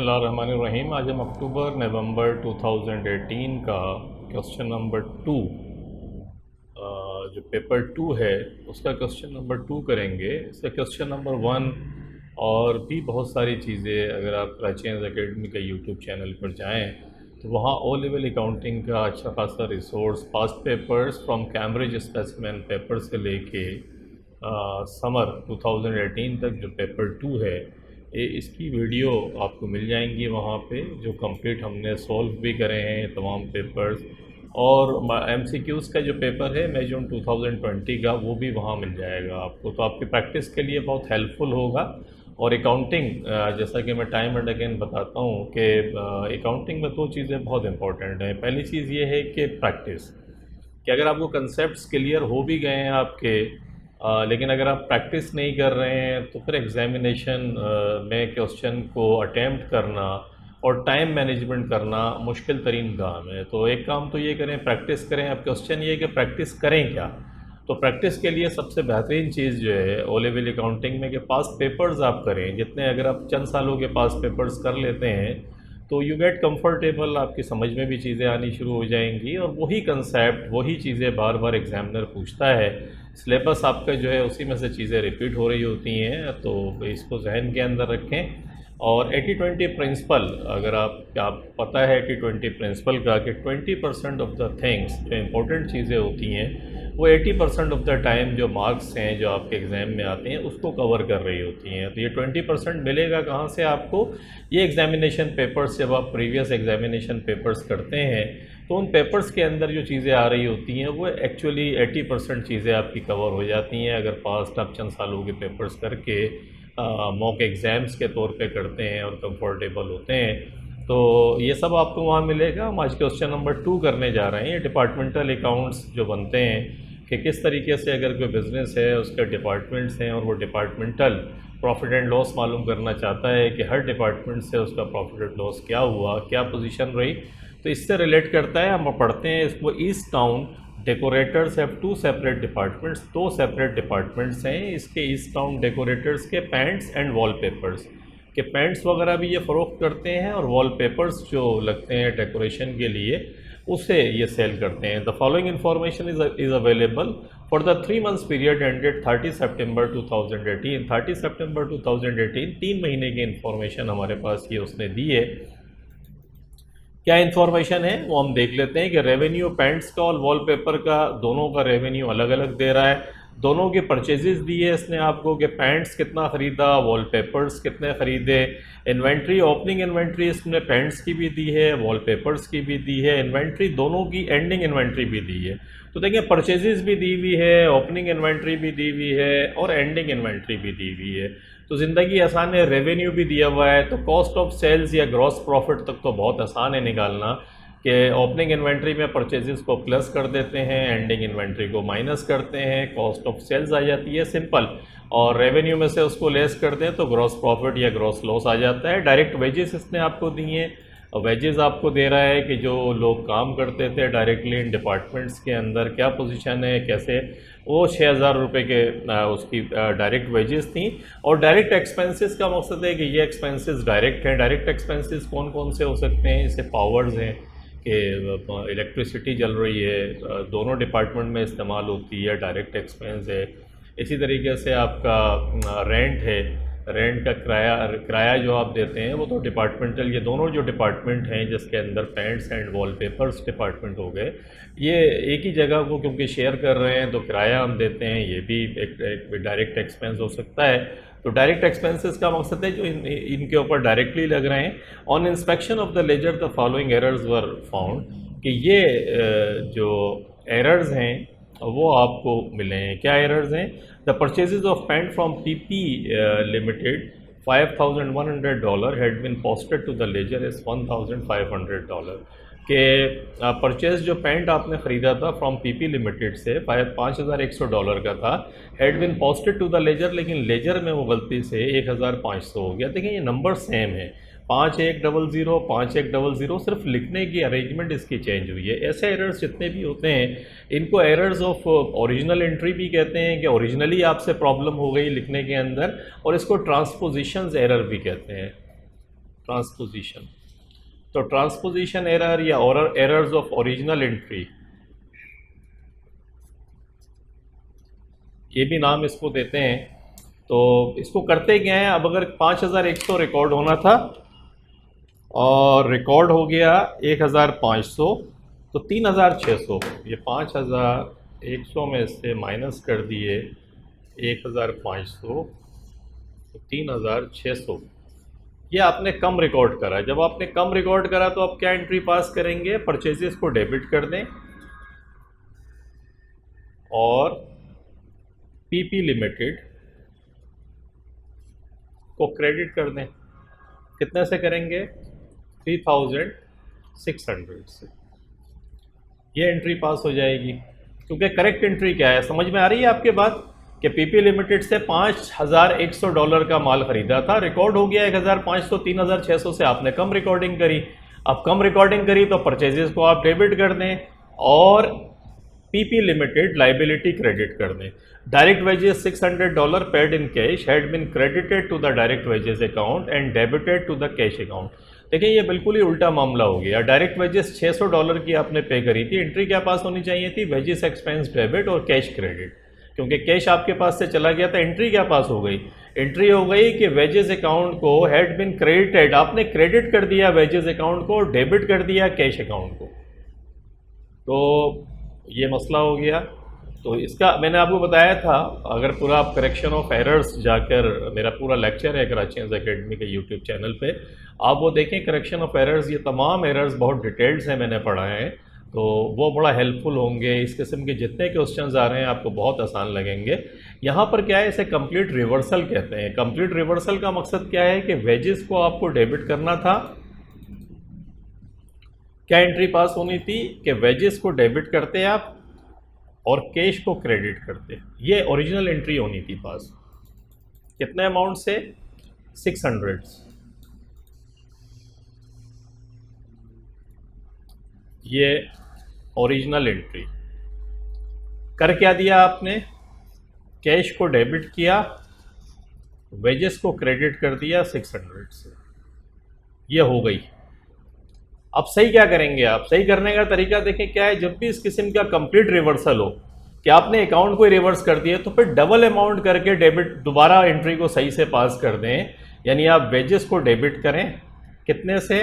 बिस्मिल्लाहिर्रहमानिर्रहीम। आज हम अक्टूबर नवंबर 2018 का क्वेश्चन नंबर 2 जो पेपर 2 है उसका क्वेश्चन नंबर 2 करेंगे। इसका क्वेश्चन नंबर 1 और भी बहुत सारी चीज़ें, अगर आप प्राचीन एकेडमी का यूट्यूब चैनल पर जाएं तो वहाँ ओ लेवल अकाउंटिंग का अच्छा खासा resource, past papers from Cambridge specimen paper से लेके समर 2018 तक जो पेपर 2 है इसकी वीडियो आपको मिल जाएंगी वहाँ पे, जो कंप्लीट हमने सॉल्व भी करे हैं तमाम पेपर्स। और MCQs का जो पेपर है मई जून 2020 का, वो भी वहाँ मिल जाएगा आपको, तो आपकी प्रैक्टिस के लिए बहुत हेल्पफुल होगा। और अकाउंटिंग, जैसा कि मैं टाइम एंड अगेन बताता हूँ कि अकाउंटिंग में दो चीज़ें बहुत इंपॉर्टेंट हैं। पहली चीज़ ये है कि प्रैक्टिस, कि अगर आपको कंसेप्ट्स क्लियर हो भी गए हैं आपके, लेकिन अगर आप प्रैक्टिस नहीं कर रहे हैं तो फिर एग्जामिनेशन में क्वेश्चन को अटैम्प्ट करना और टाइम मैनेजमेंट करना मुश्किल तरीन काम है। तो एक काम तो ये करें, प्रैक्टिस करें। अब क्वेश्चन ये है कि प्रैक्टिस करें क्या। तो प्रैक्टिस के लिए सबसे बेहतरीन चीज़ जो है ओ लेवल अकाउंटिंग में कि पास्ट पेपर्स आप करें। जितने अगर आप चंद सालों के पास्ट पेपर्स कर लेते हैं तो यू गेट कंफर्टेबल, आपकी समझ में भी चीज़ें आनी शुरू हो जाएंगी और वही कंसेप्ट, वही चीज़ें बार बार एग्जामिनर पूछता है। सिलेबस आपका जो है उसी में से चीज़ें रिपीट हो रही होती हैं, तो इसको जहन के अंदर रखें। और 80-20 प्रिंसिपल, अगर आप पता है 80-20 प्रिंसिपल का, कि 20% ऑफ द थिंग्स जो इम्पोर्टेंट चीज़ें होती हैं वो 80% ऑफ द टाइम जो मार्क्स हैं जो आपके एग्ज़ाम में आते हैं उसको कवर कर रही होती हैं। तो ये 20% मिलेगा कहाँ से आपको? ये एग्जामिनेशन पेपर्स, जब आप प्रीवियस एग्जामिनेशन पेपर्स करते हैं तो उन पेपर्स के अंदर जो चीज़ें आ रही होती हैं वो एक्चुअली 80% चीज़ें आपकी कवर हो जाती हैं अगर पास्ट आप चंद सालों के पेपर्स करके मॉक एग्ज़ाम्स के तौर पे करते हैं और कंफर्टेबल होते हैं। तो ये सब आपको वहाँ मिलेगा। हम आज क्वेश्चन नंबर 2 करने जा रहे हैं। डिपार्टमेंटल अकाउंट्स जो बनते हैं कि किस तरीके से अगर कोई बिज़नेस है उसके डिपार्टमेंट्स हैं और वो डिपार्टमेंटल प्रॉफिट एंड लॉस मालूम करना चाहता है कि हर डिपार्टमेंट से उसका प्रॉफिट एंड लॉस क्या हुआ, क्या पोजीशन रही, तो इससे रिलेट करता है। हम पढ़ते हैं इसको। East town decorators have 2 separate departments, 2 separate departments हैं इसके ईस्ट टाउन डेकोरेटर्स के। पैंट्स एंड वॉलपेपर्स के पैंट्स वगैरह भी ये फ़रोख्त करते हैं और वॉलपेपर्स जो लगते हैं डेकोरेशन के लिए उसे ये सेल करते हैं। The following information is available for the 3 months period ended 30 सितंबर 2018। 30 सितंबर 2018 3 महीने की इन्फॉर्मेशन हमारे पास ये उसने दी है। क्या इन्फॉर्मेशन है वो हम देख लेते हैं कि रेवेन्यू पैंट्स का और वॉलपेपर का, दोनों का रेवेन्यू अलग अलग दे रहा है। दोनों के परचेजेस दिए इसने आपको कि पैंट्स कितना ख़रीदा, वॉलपेपर्स कितने ख़रीदे। इन्वेंट्री, ओपनिंग इन्वेंट्री इसने पैंट्स की भी दी है, वॉलपेपर्स की भी दी है। इन्वेंट्री दोनों की, एंडिंग इन्वेंट्री भी दी है। तो देखिए परचेजेस भी दी हुई है, ओपनिंग इन्वेंट्री भी दी हुई है और एंडिंग इन्वेंट्री भी दी हुई है। तो ज़िंदगी आसान है, रेवेन्यू भी दिया हुआ है। तो कॉस्ट ऑफ सेल्स या ग्रॉस प्रॉफिट तक तो बहुत आसान है निकालना, कि ओपनिंग इन्वेंट्री में परचेजेस को प्लस कर देते हैं, एंडिंग इन्वेंट्री को माइनस करते हैं, कॉस्ट ऑफ सेल्स आ जाती है सिंपल, और रेवेन्यू में से उसको लेस कर दें तो ग्रॉस प्रॉफिट या ग्रॉस लॉस आ जाता है। डायरेक्ट वेजेस इसने आपको दिए हैं। वेजेस आपको दे रहा है कि जो लोग काम करते थे डायरेक्टली इन डिपार्टमेंट्स के अंदर, क्या पोजीशन है, कैसे, वो 6,000 रुपये के उसकी डायरेक्ट वेजेस थी। और डायरेक्ट एक्सपेंसेस का मकसद है कि ये एक्सपेंसेस डायरेक्ट हैं। डायरेक्ट एक्सपेंसेस कौन कौन से हो सकते हैं? इससे पावर्स हैं कि इलेक्ट्रिसिटी जल रही है, दोनों डिपार्टमेंट में इस्तेमाल होती है, डायरेक्ट एक्सपेंस है। इसी तरीके से आपका रेंट है, रेंट का किराया जो आप देते हैं वो तो डिपार्टमेंटल, ये दोनों जो डिपार्टमेंट हैं जिसके अंदर पेंट्स एंड वॉलपेपर्स डिपार्टमेंट हो गए, ये एक ही जगह को क्योंकि शेयर कर रहे हैं तो किराया हम देते हैं, ये भी एक डायरेक्ट एक्सपेंस हो सकता है। तो डायरेक्ट एक्सपेंसेस का मकसद है जो इनके ऊपर डायरेक्टली लग रहे हैं। On inspection of the ledger the following errors were found, कि ये जो एरर्स हैं वो आपको मिले हैं। क्या एरर्स हैं? The purchases of paint from PP limited $5,100 had been posted to the ledger is $1,500 के परचेज जो पैंट आपने ख़रीदा था फ्रॉम PP लिमिटेड से $5,100 का था, had been posted to the ledger, लेकिन लेजर में वो गलती से 1,500 हो गया। देखिए ये नंबर सेम है, 5100 5100, सिर्फ लिखने की अरेंजमेंट इसकी चेंज हुई है। ऐसे एरर्स जितने भी होते हैं इनको एरर्स ऑफ ओरिजिनल एंट्री भी कहते हैं, कि ओरिजिनली आपसे प्रॉब्लम हो गई लिखने के अंदर, और इसको ट्रांसपोजिशंस एरर भी कहते हैं। ट्रांसपोजिशन। तो ट्रांसपोजिशन एरर या एरर्स ऑफ ओरिजिनल एंट्री, ये भी नाम इसको देते हैं। तो इसको करते क्या है, अब अगर 5100 रिकॉर्ड होना था और रिकॉर्ड हो गया 1500, तो 3600, ये 5100 में से माइनस कर दिए 1500, तो 3600, ये आपने कम रिकॉर्ड करा। जब आपने कम रिकॉर्ड करा तो आप क्या एंट्री पास करेंगे, परचेजेस को डेबिट कर दें और पीपी लिमिटेड को क्रेडिट कर दें। कितने से करेंगे, 3600 से। ये एंट्री पास हो जाएगी, क्योंकि करेक्ट एंट्री क्या है, समझ में आ रही है आपके बात, कि पीपी लिमिटेड से $5100 का माल खरीदा था, रिकॉर्ड हो गया 1500, 3600 से आपने कम रिकॉर्डिंग करी। अब कम रिकॉर्डिंग करी तो परचेजेस को आप डेबिट कर दें और पीपी लिमिटेड लाइबिलिटी क्रेडिट कर दें। Direct wages $600 paid in cash had been credited to the direct wages account and debited to the cash account. देखिए ये बिल्कुल ही उल्टा मामला हो गया। डायरेक्ट वेजेस $600 की आपने पे करी थी, एंट्री क्या पास होनी चाहिए थी, वेजेस एक्सपेंस डेबिट और कैश क्रेडिट। क्योंकि कैश आपके पास से चला गया था, एंट्री क्या पास हो गई, एंट्री हो गई कि वेजेस अकाउंट को हैड बीन क्रेडिटेड, आपने क्रेडिट कर दिया वेजेस अकाउंट को, डेबिट कर दिया कैश अकाउंट को। तो ये मसला हो गया। तो इसका मैंने आपको बताया था, अगर पूरा आप करेक्शन ऑफ एरर्स जाकर, मेरा पूरा लेक्चर है कराचीज एकेडमी के यूट्यूब चैनल पे, आप वो देखें करेक्शन ऑफ एरर्स, ये तमाम एरर्स बहुत डिटेल्ड से मैंने पढ़ाए हैं, तो वो बड़ा हेल्पफुल होंगे। इस किस्म के जितने क्वेश्चंस आ रहे हैं आपको बहुत आसान लगेंगे। यहाँ पर क्या है, इसे कंप्लीट रिवर्सल कहते हैं। कंप्लीट रिवर्सल का मकसद क्या है कि वेजेस को आपको डेबिट करना था, क्या एंट्री पास होनी थी कि वेजेस को डेबिट करते आप और कैश को क्रेडिट करते, ये ओरिजिनल एंट्री होनी थी पास। कितने अमाउंट से, 600। ये ओरिजिनल एंट्री कर क्या दिया आपने, कैश को डेबिट किया, वेजेस को क्रेडिट कर दिया 600 से, ये हो गई। अब सही क्या करेंगे आप, सही करने का तरीका देखें क्या है। जब भी इस किस्म का कंप्लीट रिवर्सल हो कि आपने अकाउंट को रिवर्स कर दिया, तो फिर डबल अमाउंट करके डेबिट दोबारा एंट्री को सही से पास कर दें। यानी आप वेजेस को डेबिट करें, कितने से,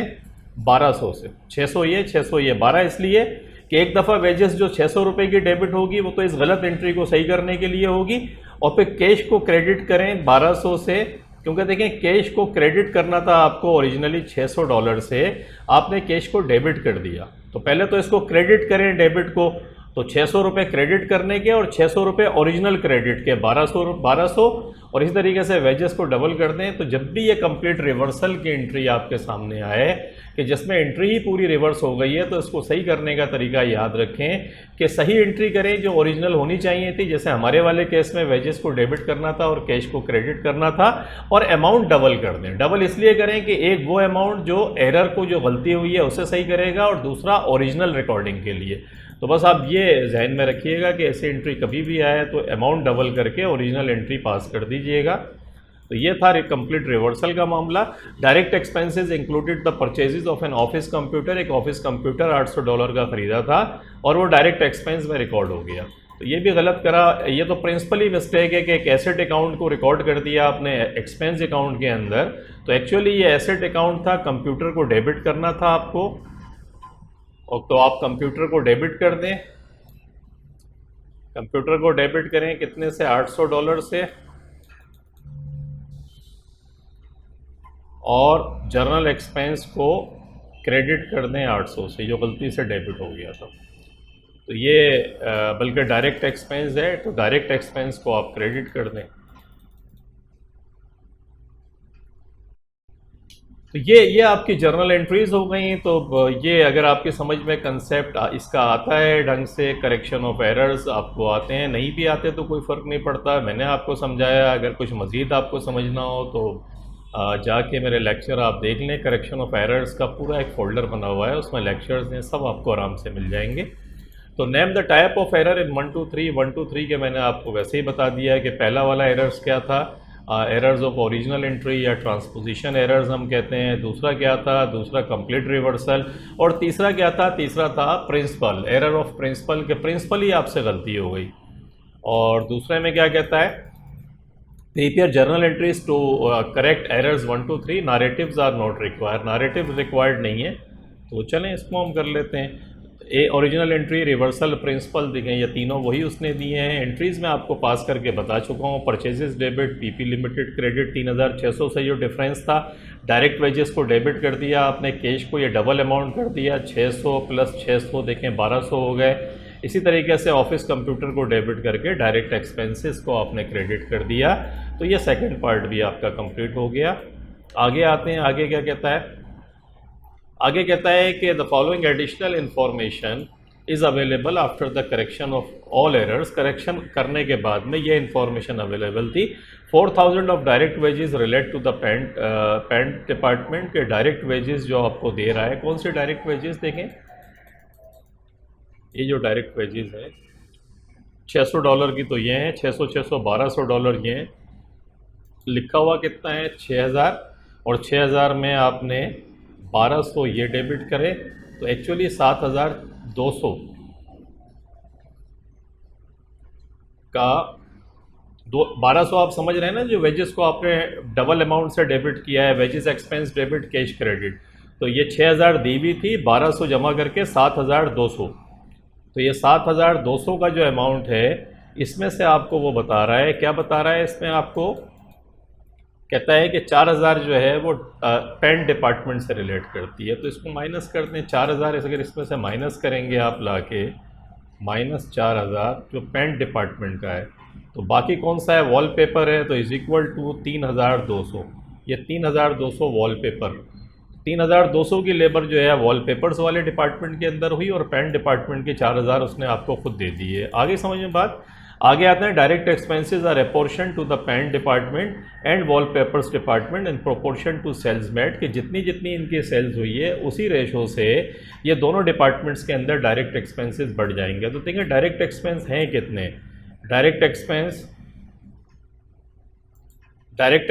1200 से। 600 ये 600 ये 12, इसलिए कि एक दफ़ा वेजेस जो 600 रुपये की डेबिट होगी वो तो इस गलत एंट्री को सही करने के लिए होगी, और फिर कैश को क्रेडिट करें 1200 से, क्योंकि देखें कैश को क्रेडिट करना था आपको ओरिजिनली $600 से, आपने कैश को डेबिट कर दिया। तो पहले तो इसको क्रेडिट करें डेबिट को, तो 600 रुपये क्रेडिट करने के और 600 रुपये ओरिजिनल क्रेडिट के 1200, और इसी तरीके से वेजेस को डबल कर दें। तो जब भी ये कंप्लीट रिवर्सल की एंट्री आपके सामने आए कि जिसमें एंट्री ही पूरी रिवर्स हो गई है, तो इसको सही करने का तरीका याद रखें कि सही एंट्री करें जो ओरिजिनल होनी चाहिए थी। जैसे हमारे वाले केस में वेजेस को डेबिट करना था और कैश को क्रेडिट करना था, और अमाउंट डबल कर दें। डबल इसलिए करें कि एक वो अमाउंट जो एरर को, जो गलती हुई है उसे सही करेगा, और दूसरा ओरिजिनल रिकॉर्डिंग के लिए। तो बस आप ये जहन में रखिएगा कि ऐसी एंट्री कभी भी आए तो अमाउंट डबल करके ओरिजिनल एंट्री पास कर दीजिएगा। तो ये था कंप्लीट रिवर्सल का मामला। Direct expenses included the purchases of an office computer, एक ऑफिस कंप्यूटर $800 का ख़रीदा था और वो डायरेक्ट एक्सपेंस में रिकॉर्ड हो गया। तो ये भी गलत करा, ये तो प्रिंसिपली मिस्टेक है कि एक एसेट अकाउंट को रिकॉर्ड कर दिया आपने एक्सपेंस अकाउंट के अंदर। तो एक्चुअली ये एसेट अकाउंट था, कंप्यूटर को डेबिट करना था आपको, और तो आप कंप्यूटर को डेबिट कर दें। कंप्यूटर को डेबिट करें कितने से, $800 से, और जर्नल एक्सपेंस को क्रेडिट कर दें 800 से, जो गलती से डेबिट हो गया था। तो ये बल्कि डायरेक्ट एक्सपेंस है, तो डायरेक्ट एक्सपेंस को आप क्रेडिट कर दें। तो ये आपकी जर्नल एंट्रीज हो गई। तो ये अगर आपकी समझ में कंसेप्ट इसका आता है ढंग से, करेक्शन ऑफ एरर्स आपको आते हैं, नहीं भी आते तो कोई फ़र्क नहीं पड़ता, मैंने आपको समझाया। अगर कुछ मज़ीद आपको समझना हो तो जाके मेरे लेक्चर आप देख लें। करेक्शन ऑफ एरर्स का पूरा एक फ़ोल्डर बना हुआ है, उसमें लेक्चर्स हैं, सब आपको आराम से मिल जाएंगे। तो name the type of error in 1 2 3 1 2 3 के मैंने आपको वैसे ही बता दिया है कि पहला वाला एरर्स क्या था, एरर्स ऑफ ओरिजिनल एंट्री या ट्रांसपोजिशन एरर्स हम कहते हैं। दूसरा क्या था? दूसरा कंप्लीट रिवर्सल। और तीसरा क्या था? तीसरा था प्रिंसिपल, एरर ऑफ प्रिंसिपल, के प्रिंसिपल ही आपसे गलती हो गई। और दूसरे में क्या कहता है? Prepare journal entries to correct errors 1 to 3, narratives are not required, narrative required नहीं है। तो चलें इसको हम कर लेते हैं। ओरिजिनल एंट्री, रिवर्सल, प्रिंसिपल देखें, ये तीनों वही उसने दिए हैं। एंट्रीज़ में आपको पास करके बता चुका हूँ। Purchases debit, PP limited credit 3600 से जो डिफरेंस था, डायरेक्ट वेजेस को डेबिट कर दिया आपने, कैश को ये डबल अमाउंट कर दिया, 600 प्लस 600 देखें 1200 हो गए। इसी तरीके से ऑफिस कंप्यूटर को डेबिट करके डायरेक्ट एक्सपेंसेस को आपने क्रेडिट कर दिया। तो ये सेकंड पार्ट भी आपका कंप्लीट हो गया। आगे आते हैं, आगे क्या कहता है? आगे कहता है कि the following additional information is available after the correction of all errors. Correction करने के बाद में ये इंफॉर्मेशन अवेलेबल थी। 4000 of direct wages relate to the paint department के डायरेक्ट वेजेस जो आपको दे रहा है। कौन से डायरेक्ट वेजेस देखें? ये जो डायरेक्ट वेजेस हैं $600 की तो ये हैं, 600 600 $1200 ये हैं। लिखा हुआ कितना है? 6000, और 6000 में आपने 1200 ये डेबिट करे तो एक्चुअली 7200 का 1200 आप समझ रहे हैं ना, जो वेजेस को आपने डबल अमाउंट से डेबिट किया है, wages expense debit cash credit. तो ये 6000 दी हुई थी, 1200 जमा करके 7200। तो ये 7200 का जो अमाउंट है, इसमें से आपको वो बता रहा है, क्या बता रहा है इसमें आपको? कहता है कि 4000 जो है वो पेंट डिपार्टमेंट से रिलेट करती है। तो इसको माइनस करते हैं। 4000 अगर इसमें से माइनस करेंगे आप लाके, -4000 जो पेंट डिपार्टमेंट का है, तो बाकी कौन सा है? वॉलपेपर है, तो इज इक्वल टू 3200। ये 3200 वॉलपेपर, 3200 की लेबर जो है वॉलपेपर्स वाले डिपार्टमेंट के अंदर हुई, और पेंट डिपार्टमेंट के 4000 उसने आपको खुद दे दी है। आगे समझ में बात? आगे आते हैं, direct expenses are apportion to the paint department and wallpapers department in proportion to sales made, कि जितनी जितनी इनकी सेल्स हुई है उसी रेशो से ये दोनों डिपार्टमेंट्स के अंदर डायरेक्ट एक्सपेंसेस बढ़ जाएंगे। तो देखिए डायरेक्ट एक्सपेंस हैं कितने? डायरेक्ट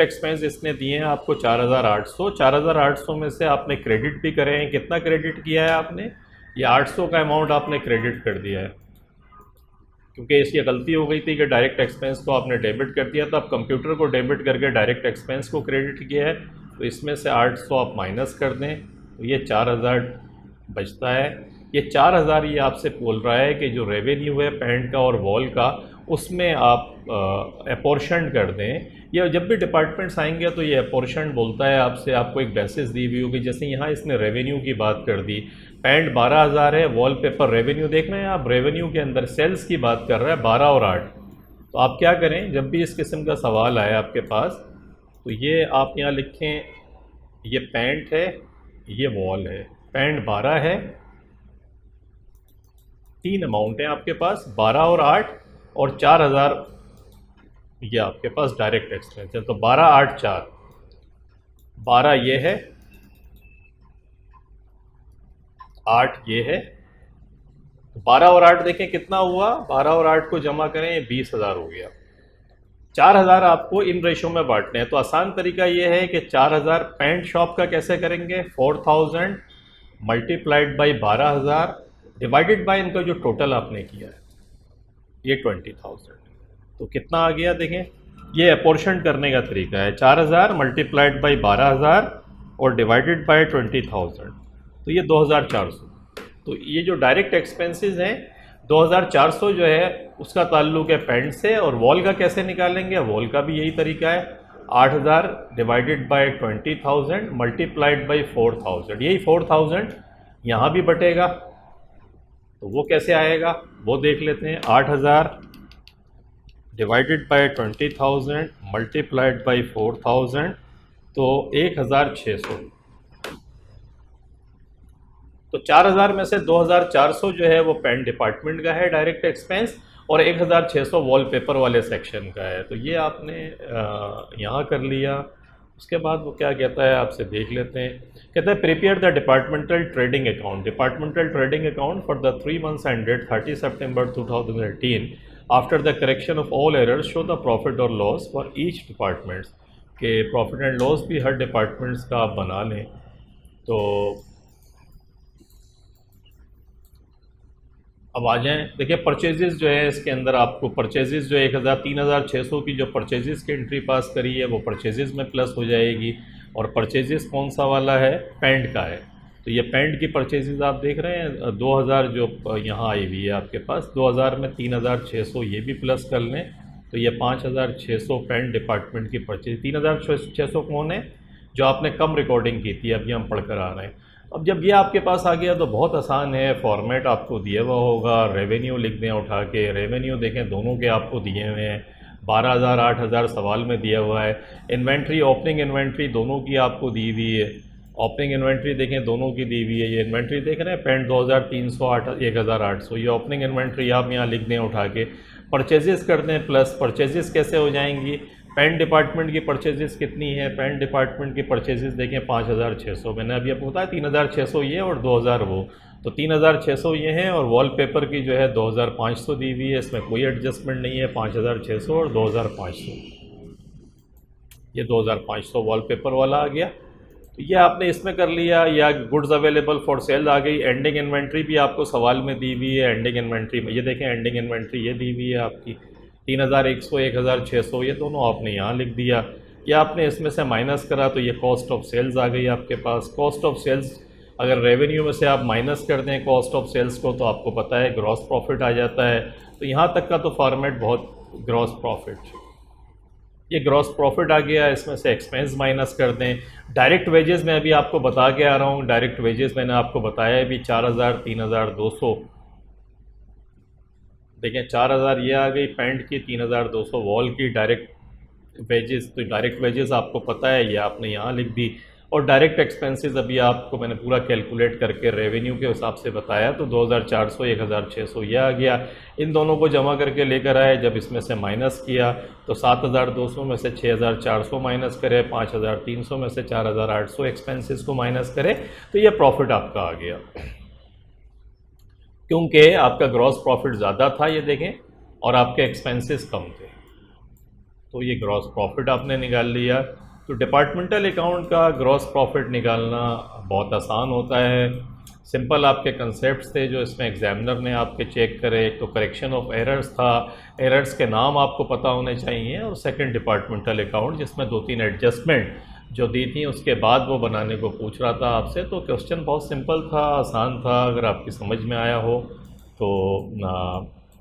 एक्सपेंस इसने दिए हैं आपको 4800। 4800 में से आपने क्रेडिट भी करे हैं। कितना क्रेडिट किया है आपने? ये 800 का अमाउंट आपने क्रेडिट कर दिया है, क्योंकि इसकी गलती हो गई थी कि डायरेक्ट एक्सपेंस को आपने डेबिट कर दिया था। अब कंप्यूटर को डेबिट करके डायरेक्ट एक्सपेंस को क्रेडिट किया है, तो इसमें से 800 आप माइनस कर दें तो ये 4000 बचता है। ये 4000 ये आपसे बोल रहा है कि जो रेवेन्यू है पेंट का और वॉल का, उसमें आप अपोर्शन कर दें। ये जब भी डिपार्टमेंट्स आएंगे तो ये अपोर्शन बोलता है आपसे, आपको एक बेसिस दी हुई होगी। जैसे यहाँ इसने रेवेन्यू की बात कर दी, पेंट 12000 है, वॉलपेपर रेवेन्यू देख रहे हैं आप, रेवेन्यू के अंदर सेल्स की बात कर रहा है 12 और 8। तो आप क्या करें, जब भी इस किस्म का सवाल आए आपके पास, तो ये आप यहाँ लिखें, ये पेंट है, ये वॉल है, पेंट 12 है, 3 अमाउंट है आपके पास, 12 और 8, और 4000 ये आपके पास डायरेक्ट एक्सपेंस है। तो 12 8 4, 12 ये है, 8 ये है। 12 और 8 देखें कितना हुआ, 12 और 8 को जमा करें, ये 20,000 हो गया। 4000 आपको इन रेशो में बांटने हैं। तो आसान तरीका ये है कि 4000 पेंट शॉप का कैसे करेंगे, 4000 मल्टीप्लाइड बाई 12000 डिवाइडेड बाय इनका जो टोटल आपने किया है, ये 20,000। तो कितना आ गया देखें, ये अपोर्शन करने का तरीका है। 4000 मल्टीप्लाइड बाई 12000 और डिवाइडेड बाय 20,000, तो ये 2400। तो ये जो डायरेक्ट एक्सपेंसेस हैं 2400 जो है उसका ताल्लुक है पेंट से। और वॉल का कैसे निकालेंगे, वॉल का भी यही तरीका है, 8000 डिवाइडेड बाय 20,000 मल्टीप्लाइड बाई 4000। यही 4000 यहाँ भी बटेगा, तो वो कैसे आएगा वो देख लेते हैं। 8000 डिवाइडेड बाय 20,000 मल्टीप्लाइड बाई 4000, तो 1600। तो 4000 में से 2400 जो है वो पेंट डिपार्टमेंट का है डायरेक्ट एक्सपेंस, और 1600 वॉलपेपर वाले सेक्शन का है। तो ये आपने यहाँ कर लिया। उसके बाद वो क्या कहता है आपसे देख लेते हैं। कहता है prepare the departmental trading account for the 3 months ended 30 September 2018 after the correction of all errors show the profit और लॉस फॉर ईच डिपार्टमेंट्स, के प्रॉफिट एंड लॉस भी हर डिपार्टमेंट्स का आप बना लें। तो अब आ जाएं, देखिए परचेजेस जो है इसके अंदर आपको परचेजेस जो 3600 की जो परचेजेस की एंट्री पास करी है वो परचेजेस में प्लस हो जाएगी। और परचेजेस कौन सा वाला है, पेंट का है। तो ये पेंट की परचेजेस आप देख रहे हैं 2000 जो यहाँ आई हुई है आपके पास, 2000 में 3600 ये भी प्लस कर लें तो ये 5600 पेंट डिपार्टमेंट की परचेज। 3600 कौन है, जो आपने कम रिकॉर्डिंग की थी, अभी हम पढ़ कर आ रहे हैं। अब जब ये आपके पास आ गया तो बहुत आसान है, फॉर्मेट आपको दिया हुआ होगा, रेवेन्यू लिख दें उठा के, रेवेन्यू देखें दोनों के आपको दिए हुए हैं, 12,000 8,000 सवाल में दिया हुआ है। इन्वेंट्री, ओपनिंग इन्वेंट्री दोनों की आपको दी हुई है, ओपनिंग इन्वेंट्री देखें दोनों की दी हुई है। ये इन्वेंट्री देख रहे हैं पेंट 2300 1800, ये ओपनिंग इन्वेंट्री आप यहाँ लिख दें उठा के। परचेजेस कर दें प्लस, परचेजेस कैसे हो जाएंगी, पेंट डिपार्टमेंट की परचेजेस कितनी है, पेंट डिपार्टमेंट की परचेजेस देखें 5600, मैंने अभी आपको बताया 3600 ये और 2000 वो, तो 3600 ये हैं। और वॉलपेपर की जो है 2500 दी हुई है, इसमें कोई एडजस्टमेंट नहीं है, 5600 और 2500, ये 2500 वॉलपेपर वाला आ गया। तो ये आपने इसमें कर लिया, या गुड्स अवेलेबल फॉर सेल आ गई। एंडिंग इन्वेंट्री भी आपको सवाल में दी हुई है, एंडिंग इन्वेंट्री में ये देखें, एंडिंग इन्वेंट्री ये दी हुई है आपकी 3100 1600, ये दोनों आपने यहाँ लिख दिया। या आपने इसमें से माइनस करा तो ये कॉस्ट ऑफ सेल्स आ गई आपके पास। कॉस्ट ऑफ सेल्स अगर रेवेन्यू में से आप माइनस कर दें कॉस्ट ऑफ सेल्स को तो आपको पता है ग्रॉस प्रॉफिट आ जाता है। तो यहाँ तक का तो फॉर्मेट बहुत, ग्रॉस प्रॉफिट, ये ग्रॉस प्रॉफिट आ गया, इसमें से एक्सपेंस माइनस कर दें। डायरेक्ट वेजेस मैं अभी आपको बता के आ रहा हूँ, डायरेक्ट वेजेस मैंने आपको बताया अभी 4000 3200, देखें 4000 ये आ गई पेंट की, 3200 वॉल की डायरेक्ट वेजेस। तो डायरेक्ट वेजेस आपको पता है, ये आपने यहाँ लिख दी। और डायरेक्ट एक्सपेंसेस अभी आपको मैंने पूरा कैलकुलेट करके रेवेन्यू के हिसाब से बताया, तो 2400 1600 ये आ गया। इन दोनों को जमा करके लेकर आए, जब इसमें से माइनस किया तो 7200 में से 6400 माइनस करे, 5300 में से 4800 एक्सपेंसेस को माइनस करे, तो ये प्रॉफिट आपका आ गया। क्योंकि आपका ग्रॉस प्रॉफिट ज़्यादा था ये देखें, और आपके एक्सपेंसेस कम थे, तो ये ग्रॉस प्रॉफिट आपने निकाल लिया। तो डिपार्टमेंटल अकाउंट का ग्रॉस प्रॉफिट निकालना बहुत आसान होता है, सिंपल आपके कंसेप्ट्स थे जो इसमें एग्जामिनर ने आपके चेक करे। एक तो करेक्शन ऑफ एरर्स था, एरर्स के नाम आपको पता होने चाहिए, और सेकंड डिपार्टमेंटल अकाउंट जिसमें 2-3 एडजस्टमेंट जो दी थी उसके बाद वो बनाने को पूछ रहा था आपसे। तो क्वेश्चन बहुत सिंपल था, आसान था, अगर आपकी समझ में आया हो तो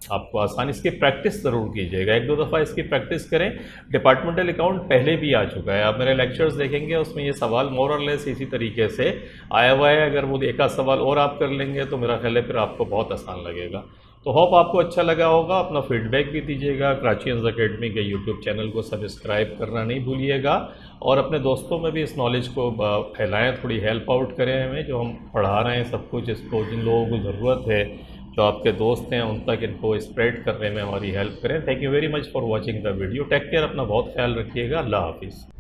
आपको आसानी, इसकी प्रैक्टिस ज़रूर कीजिएगा, 1-2 दफ़ा इसकी प्रैक्टिस करें। डिपार्टमेंटल अकाउंट पहले भी आ चुका है, आप मेरे लेक्चर्स देखेंगे उसमें ये सवाल मोर और लेस इसी तरीके से आया हुआ है। अगर वो एक आध सवाल और आप कर लेंगे तो मेरा ख्याल है फिर आपको बहुत आसान लगेगा। तो होप आपको अच्छा लगा होगा, अपना फीडबैक भी दीजिएगा। कराची अकेडमी के यूट्यूब चैनल को सब्सक्राइब करना नहीं भूलिएगा, और अपने दोस्तों में भी इस नॉलेज को फैलाएँ, थोड़ी हेल्प आउट करें हमें, जो हम पढ़ा रहे हैं सब कुछ, इसको जिन लोगों को ज़रूरत है, जो आपके दोस्त हैं, उन तक इनको स्प्रेड करने में हमारी हेल्प करें। Thank you very much for watching the video. Take care, अपना बहुत ख्याल रखिएगा। अल्लाह हाफिज़।